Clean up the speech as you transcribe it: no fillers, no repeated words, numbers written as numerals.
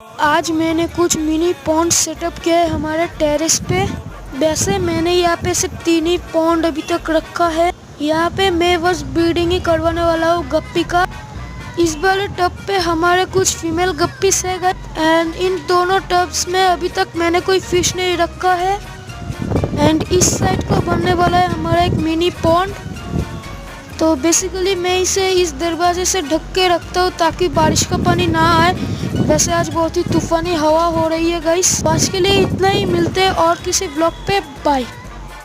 आज मैंने कुछ मिनी पॉन्ड सेटअप किया है हमारे टेरेस पे। वैसे मैंने यहाँ पे सिर्फ 3 ही पॉन्ड अभी तक रखा है। यहाँ पे मैं बस ब्रीडिंग ही करवाने वाला हूँ गप्पी का। इस वाले टब पे हमारे कुछ फीमेल गप्पीस है एंड इन दोनों टब्स में अभी तक मैंने कोई फिश नहीं रखा है। एंड इस साइड को बनने वाला है हमारा एक मिनी पॉन्ड। तो बेसिकली मैं इसे इस दरवाजे से ढक के रखता हूँ ताकि बारिश का पानी ना आए। वैसे आज बहुत ही तूफानी हवा हो रही है गाइस। आज के लिए इतना ही, मिलते हैं और किसी ब्लॉग पे। बाय।